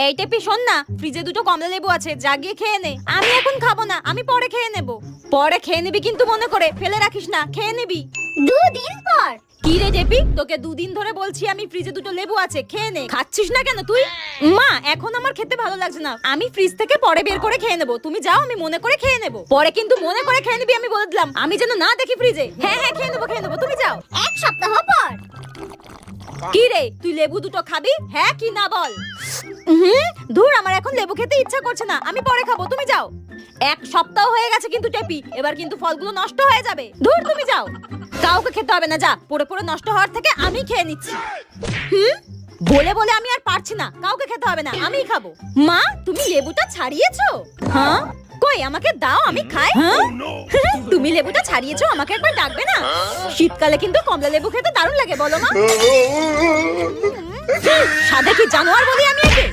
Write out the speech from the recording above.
এই টেপি শোন না, ফ্রিজে দুটো কমলা লেবু আছে, যা গিয়ে খেয়ে নে। আমি এখন খাবো না, আমি পরে খেয়ে নেব। পরে খেয়ে নিবি কিন্তু মনে করে, ফেলে রাখিস না, খেয়ে নিবি। 2 দিন পর। কি রে টেপি, তোকে 2 দিন ধরে বলছি আমি ফ্রিজে দুটো লেবু আছে, খেয়ে নে। খাচ্ছিস না কেন তুই? মা, এখন আমার খেতে ভালো লাগছে না, আমি ফ্রিজ থেকে পরে বের করে খেয়ে নেব। তুমি যাও, আমি মনে করে খেয়ে নেব। পরে কিন্তু মনে করে খেয়ে নিবি, আমি বলে দিলাম। আমি যেন না দেখি ফ্রিজে। হ্যাঁ হ্যাঁ, খেয়ে নেবো, তুমি যাও। 1 সপ্তাহ পর। কি রে, তুই লেবু দুটো খাবি? হ্যাঁ কি না বল। ধুর, আমার এখন লেবু খেতে ইচ্ছা করছে না, আমি পরে খাবো, তুমি যাও। 1 সপ্তাহ হয়ে গেছে কিন্তু টেপি, এবার কিন্তু ফলগুলো নষ্ট হয়ে যাবে। ধুর, তুমি যাও। কাউকে খেতে হবে না, যা। পড়ে পড়ে নষ্ট হওয়ার থেকে আমি খেয়ে নিচ্ছি। বলে বলে আমি আর পারছি না, কাউকে খেতে হবে না, আমিই খাবো। মা, তুমি লেবুটা ছাড়িয়েছো? হ্যাঁ, কই আমাকে দাও, আমি খাই। হ্যাঁ, তুমি লেবুটা ছাড়িয়েছো, আমাকে একবার ডাকবে না? শীতকালে কিন্তু কমলা লেবু খেতে দারুণ লাগে, বলো মা। সাদে কি জানোয়ার বলি আমি একে?